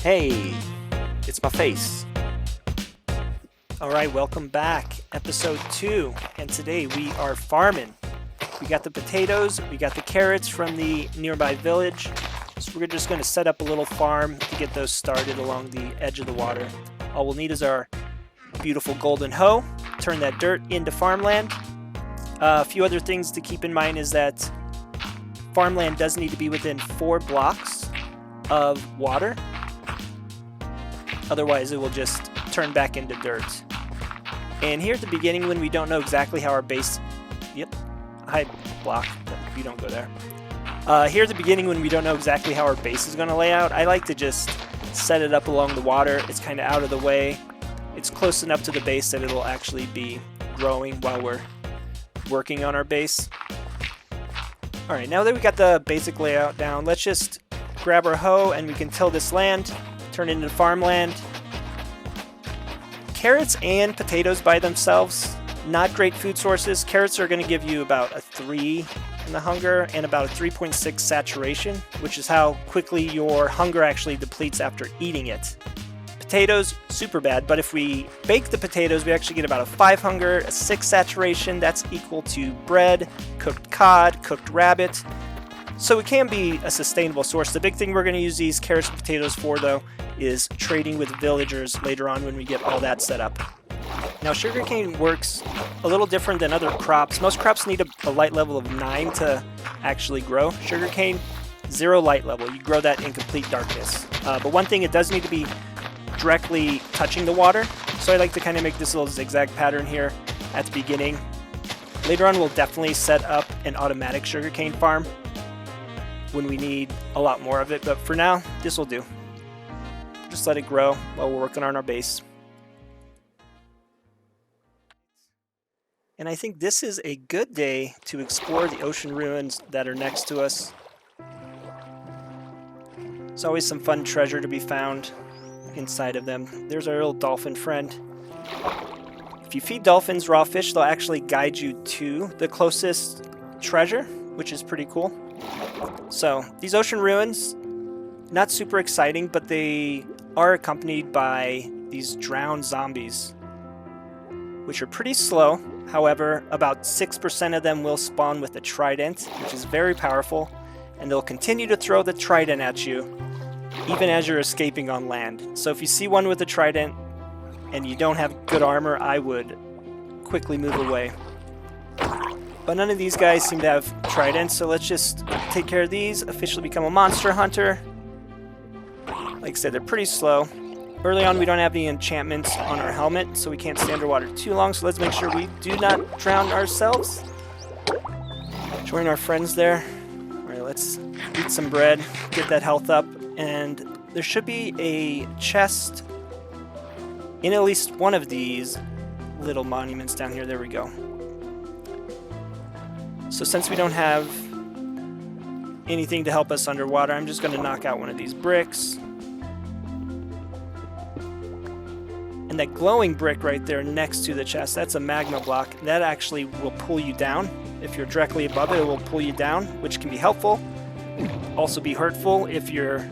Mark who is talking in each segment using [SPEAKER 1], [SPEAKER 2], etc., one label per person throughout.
[SPEAKER 1] Hey, it's my face. Alright, welcome back. Episode 2. And today we are farming. We got the potatoes, we got the carrots from the nearby village. So we're just going to set up a little farm to get those started along the edge of the water. All we'll need is our beautiful golden hoe. Turn that dirt into farmland. A few other things to keep in mind is that farmland does need to be within 4 blocks of water. Otherwise it will just turn back into dirt. And here at the beginning, when we don't know exactly how our base... Hide block, you don't go there. Here at the beginning, when we don't know exactly how our base is going to lay out, I like to just set it up along the water. It's kind of out of the way. It's close enough to the base that it'll actually be growing while we're working on our base. Alright, now that we got the basic layout down, let's just grab our hoe and we can till this land, turn it into farmland. Carrots and potatoes by themselves, not great food sources. Carrots are going to give you about a 3 in the hunger and about a 3.6 saturation, which is how quickly your hunger actually depletes after eating it. Potatoes, super bad, but if we bake the potatoes, we actually get about a 5 hunger, a 6 saturation. That's equal to bread, cooked cod, cooked rabbit. So it can be a sustainable source. The big thing we're going to use these carrots and potatoes for, though, is trading with villagers later on when we get all that set up. Now, sugarcane works a little different than other crops. Most crops need a light level of 9 to actually grow. Sugarcane, 0 light level. You grow that in complete darkness. But one thing, it does need to be directly touching the water. So I like to kind of make this little zigzag pattern here at the beginning. Later on, we'll definitely set up an automatic sugarcane farm when we need a lot more of it. But for now, this will do. Just let it grow while we're working on our base. And I think this is a good day to explore the ocean ruins that are next to us. There's always some fun treasure to be found inside of them. There's our little dolphin friend. If you feed dolphins raw fish, they'll actually guide you to the closest treasure, which is pretty cool. So, these ocean ruins, not super exciting, but they are accompanied by these drowned zombies, which are pretty slow. However, about 6% of them will spawn with a trident, which is very powerful, and they'll continue to throw the trident at you, even as you're escaping on land. So if you see one with a trident, and you don't have good armor, I would quickly move away. But none of these guys seem to have tridents, so let's just take care of these, officially become a monster hunter. Like I said, they're pretty slow. Early on, we don't have any enchantments on our helmet, so we can't stay underwater too long, so let's make sure we do not drown ourselves. Join our friends there. Alright, let's eat some bread, get that health up, and there should be a chest in at least one of these little monuments down here. There we go. So since we don't have anything to help us underwater, I'm just going to knock out one of these bricks. And that glowing brick right there next to the chest, that's a magma block. That actually will pull you down. If you're directly above it, it will pull you down, which can be helpful. Also be hurtful if you're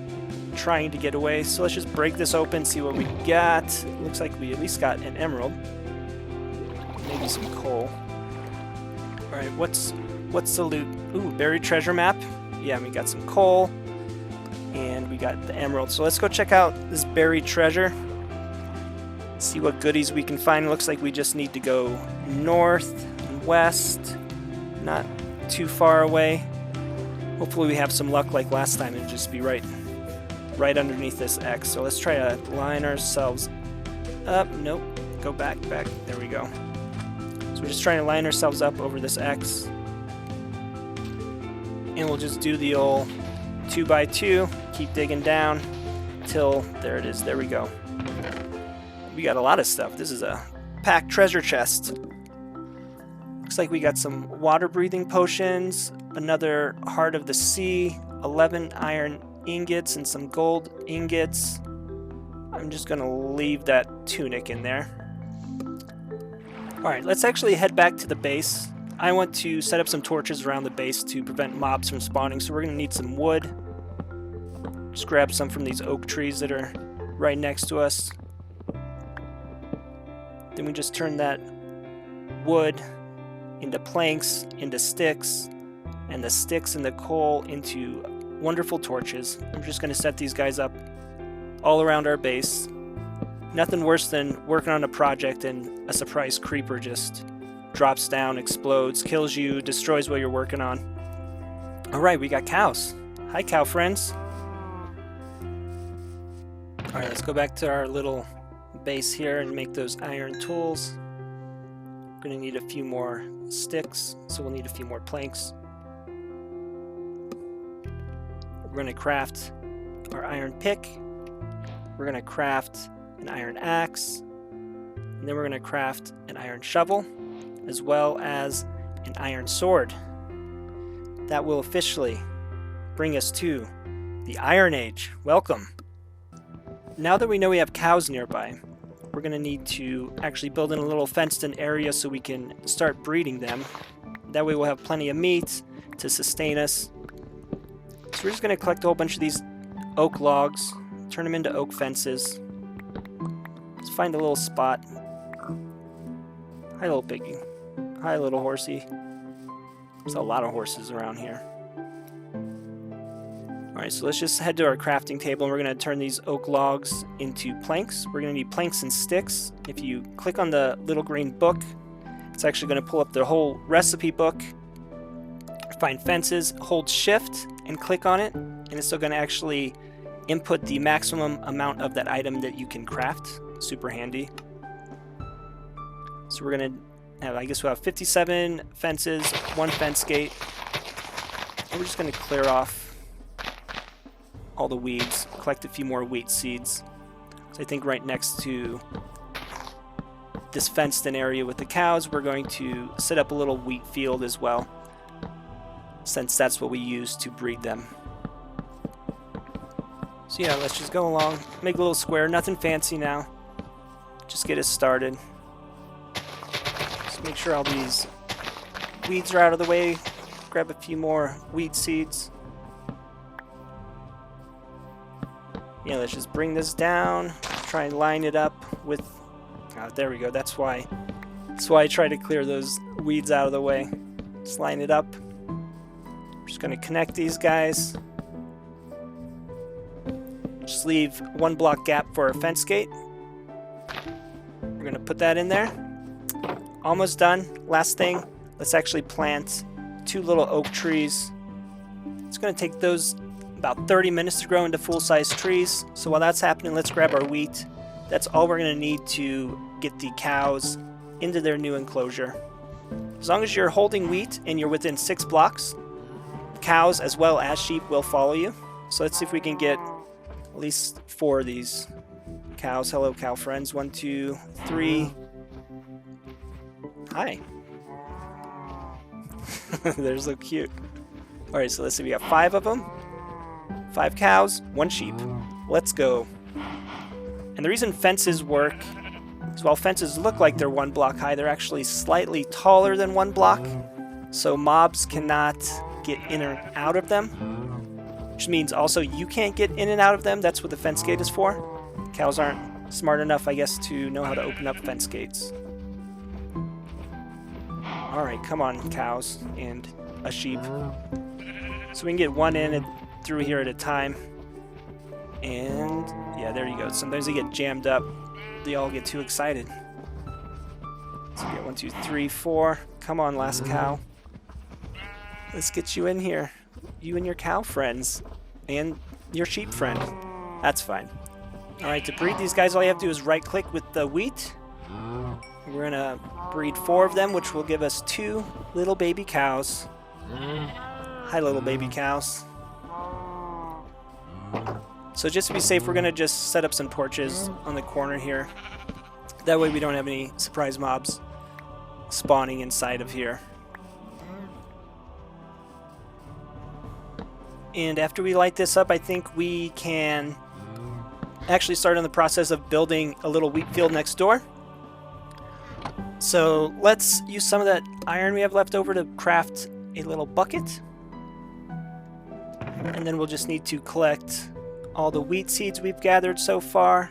[SPEAKER 1] trying to get away. So let's just break this open, see what we got. Looks like we at least got an emerald. Maybe some coal. Alright, what's the loot? Ooh, buried treasure map. Yeah, we got some coal. And we got the emerald. So let's go check out this buried treasure. See what goodies we can find. Looks like we just need to go north and west, not too far away. Hopefully we have some luck like last time and just be right underneath this X. So let's try to line ourselves up. Nope, go back. There we go. So we're just trying to line ourselves up over this X, and we'll just do the old 2x2. Keep digging down till there it is. There we go. We got a lot of stuff. This is a packed treasure chest. Looks like we got some water-breathing potions, another Heart of the Sea, 11 iron ingots, and some gold ingots. I'm just going to leave that tunic in there. Alright, let's actually head back to the base. I want to set up some torches around the base to prevent mobs from spawning, so we're going to need some wood. Just grab some from these oak trees that are right next to us. Then we just turn that wood into planks, into sticks, and the sticks and the coal into wonderful torches. I'm just going to set these guys up all around our base. Nothing worse than working on a project and a surprise creeper just drops down, explodes, kills you, destroys what you're working on. Alright, we got cows. Hi, cow friends. Alright, let's go back to our little base here and make those iron tools. We're going to need a few more sticks, so we'll need a few more planks. We're going to craft our iron pick. We're going to craft an iron axe. And then we're going to craft an iron shovel, as well as an iron sword. That will officially bring us to the Iron Age. Welcome! Now that we know we have cows nearby, we're going to need to actually build in a little fenced-in area so we can start breeding them. That way we'll have plenty of meat to sustain us. So we're just going to collect a whole bunch of these oak logs, turn them into oak fences. Let's find a little spot. Hi, little piggy. Hi, little horsey. There's a lot of horses around here. Alright, so let's just head to our crafting table, and we're going to turn these oak logs into planks. We're going to need planks and sticks. If you click on the little green book, it's actually going to pull up the whole recipe book. Find fences, hold shift, and click on it, and it's still going to actually input the maximum amount of that item that you can craft. Super handy. So we're going to have, I guess we'll have 57 fences, 1 fence gate. And we're just going to clear off all the weeds, collect a few more wheat seeds. So I think right next to this fenced-in area with the cows, we're going to set up a little wheat field as well, since that's what we use to breed them. So yeah, let's just go along, make a little square, nothing fancy now. Just get us started. Just make sure all these weeds are out of the way. Grab a few more wheat seeds. Yeah, let's just bring this down, try and line it up with... there we go, that's why I try to clear those weeds out of the way. Just line it up. I'm just going to connect these guys. Just leave 1 block gap for our fence gate. We're going to put that in there. Almost done. Last thing, let's actually plant 2 little oak trees. It's going to take those about 30 minutes to grow into full-size trees. So while that's happening, let's grab our wheat. That's all we're going to need to get the cows into their new enclosure. As long as you're holding wheat and you're within 6 blocks, cows as well as sheep will follow you. So let's see if we can get at least 4 of these cows. Hello, cow friends. 1, 2, 3. Hi. They're so cute. Alright, so let's see. We got 5 of them. 5 cows, 1 sheep. Let's go. And the reason fences work is while fences look like they're 1 block high, they're actually slightly taller than 1 block. So mobs cannot get in or out of them. Which means also you can't get in and out of them. That's what the fence gate is for. Cows aren't smart enough, I guess, to know how to open up fence gates. Alright, come on, cows and a sheep. So we can get 1 in through here at a time. And yeah, there you go. Sometimes they get jammed up. They all get too excited. So we get 1, 2, 3, 4. Come on, last cow. Let's get you in here. You and your cow friends. And your sheep friend. That's fine. Alright, to breed these guys, all you have to do is right-click with the wheat. We're going to breed 4 of them, which will give us 2 little baby cows. Hi, little baby cows. So just to be safe, we're going to just set up some torches on the corner here. That way we don't have any surprise mobs spawning inside of here. And after we light this up, I think we can actually start on the process of building a little wheat field next door. So let's use some of that iron we have left over to craft a little bucket. And then we'll just need to collect all the wheat seeds we've gathered so far,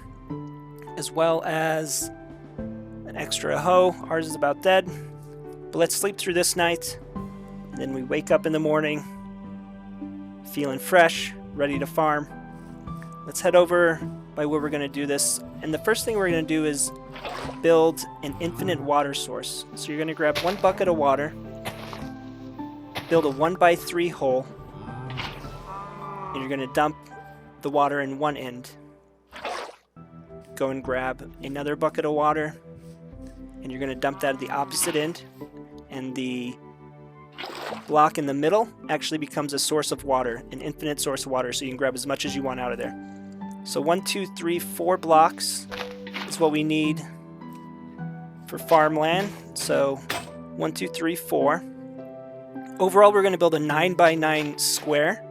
[SPEAKER 1] as well as an extra hoe. Ours is about dead, but let's sleep through this night. Then we wake up in the morning feeling fresh, ready to farm. Let's head over by where we're going to do this, and the first thing we're going to do is build an infinite water source. So you're going to grab 1 bucket of water, build a 1x3 hole, and you're going to dump the water in one end. Go and grab another bucket of water, and you're going to dump that at the opposite end, and the block in the middle actually becomes a source of water, an infinite source of water, so you can grab as much as you want out of there. So 1, 2, 3, 4 blocks is what we need for farmland. So 1, 2, 3, 4. Overall, we're going to build a 9x9 square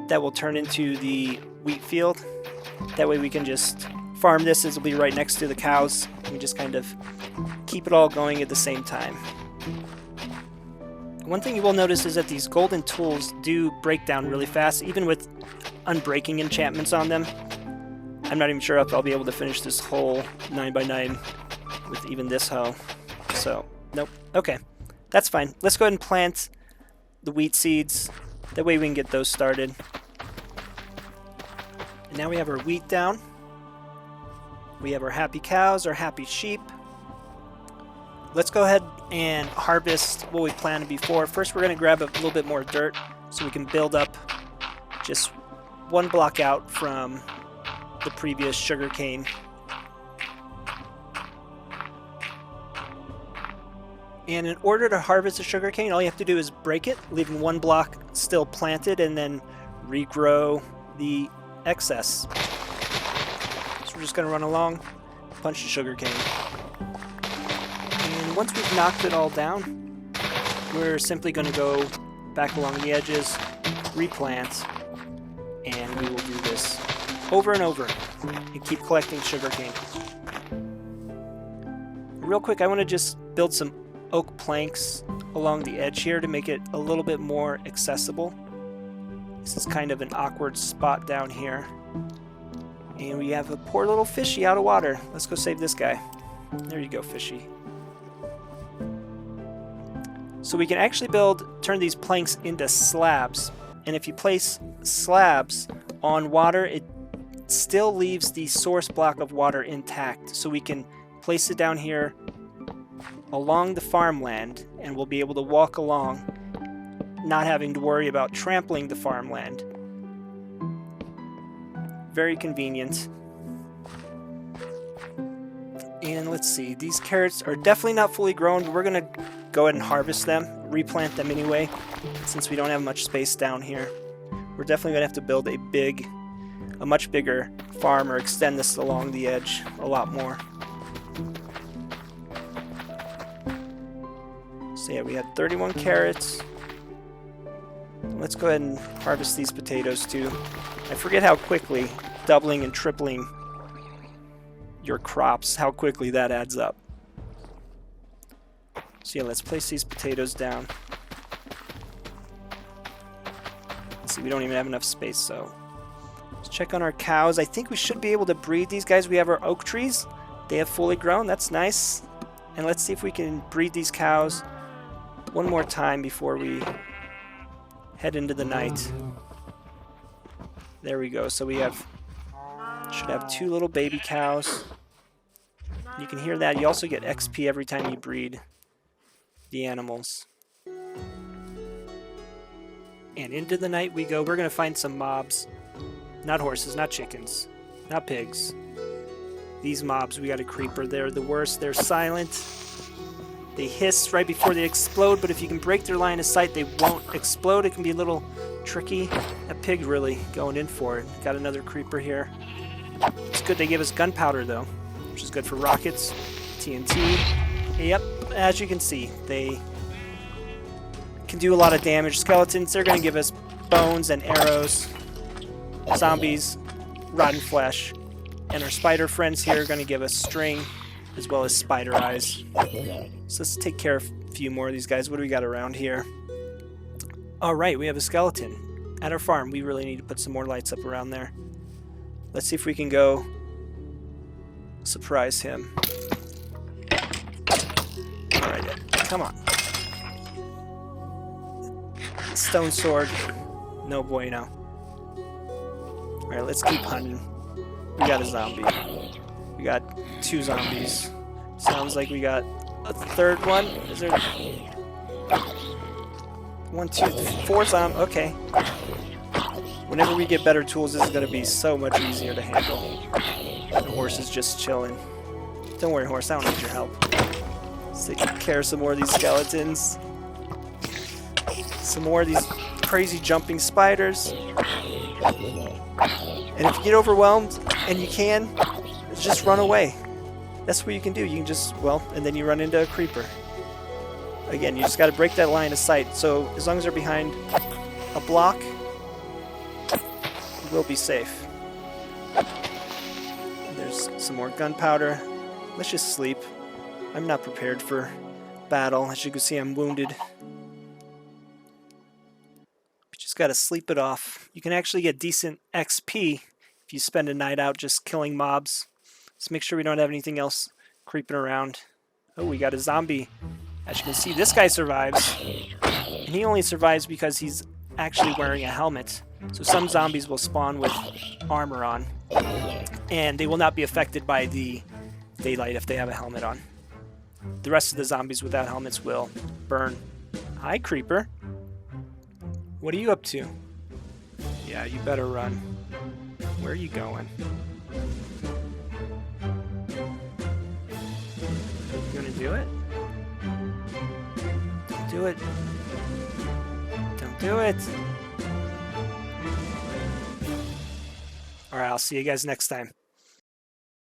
[SPEAKER 1] that will turn into the wheat field. That way we can just farm this. This will be right next to the cows. We just kind of keep it all going at the same time. One thing you will notice is that these golden tools do break down really fast, even with unbreaking enchantments on them. I'm not even sure if I'll be able to finish this whole 9x9 with even this hoe. So, nope. Okay, that's fine. Let's go ahead and plant the wheat seeds. That way we can get those started. And now we have our wheat down. We have our happy cows, our happy sheep. Let's go ahead and harvest what we planted before. First, we're going to grab a little bit more dirt so we can build up just 1 block out from the previous sugarcane. And in order to harvest the sugarcane, all you have to do is break it, leaving 1 block still planted, and then regrow the excess. So we're just going to run along, punch the sugarcane. And once we've knocked it all down, we're simply going to go back along the edges, replant, and we will do this over and over and keep collecting sugarcane. Real quick, I want to just build some oak planks along the edge here to make it a little bit more accessible. This is kind of an awkward spot down here. And we have a poor little fishy out of water. Let's go save this guy. There you go, fishy. So we can actually turn these planks into slabs. And if you place slabs on water, it still leaves the source block of water intact. So we can place it down here along the farmland, and we'll be able to walk along, not having to worry about trampling the farmland. Very convenient. And let's see, these carrots are definitely not fully grown, but we're going to go ahead and harvest them, replant them anyway, since we don't have much space down here. We're definitely going to have to build a much bigger farm, or extend this along the edge a lot more. So yeah, we had 31 carrots. Let's go ahead and harvest these potatoes too. I forget how quickly doubling and tripling your crops, how quickly that adds up. So yeah, let's place these potatoes down. Let's see, we don't even have enough space, so let's check on our cows. I think we should be able to breed these guys. We have our oak trees. They have fully grown. That's nice. And let's see if we can breed these cows one more time before we head into the night. There we go. So we should have 2 little baby cows. You can hear that. You also get XP every time you breed the animals. And into the night we go. We're going to find some mobs. Not horses, not chickens, not pigs. These mobs, we got a creeper. They're the worst. They're silent. They hiss right before they explode, but if you can break their line of sight, they won't explode. It can be a little tricky. That pig really going in for it. Got another creeper here. It's good they give us gunpowder, though, which is good for rockets, TNT. Yep, as you can see, they can do a lot of damage. Skeletons, they're going to give us bones and arrows. Zombies, rotten flesh. And our spider friends here are going to give us string, as well as spider eyes. So let's take care of a few more of these guys. What do we got around here? Alright, we have a skeleton. at our farm, we really need to put some more lights up around there. Let's see if we can go surprise him. Alright, come on. Stone sword. No bueno. Alright, let's keep hunting. We got a zombie. We got 2 zombies. Sounds like we got a 3rd one. Is there 1, 2, 4 zombies? Okay. Whenever we get better tools, this is going to be so much easier to handle. The horse is just chilling. Don't worry, horse. I don't need your help. Let's take care of some more of these skeletons. Some more of these crazy jumping spiders. And if you get overwhelmed, and you can, just run away. That's what you can do. You can just, well, and then you run into a creeper. Again, you just got to break that line of sight. So as long as they're behind a block, we'll be safe. And there's some more gunpowder. Let's just sleep. I'm not prepared for battle. As you can see, I'm wounded. Just got to sleep it off. You can actually get decent XP if you spend a night out just killing mobs. Let's make sure we don't have anything else creeping around. Oh, we got a zombie. As you can see, this guy survives. And he only survives because he's actually wearing a helmet. So some zombies will spawn with armor on. And they will not be affected by the daylight if they have a helmet on. The rest of the zombies without helmets will burn. Hi, creeper. What are you up to? Yeah, you better run. Where are you going? You gonna do it? Don't do it. Don't do it. Alright, I'll see you guys next time.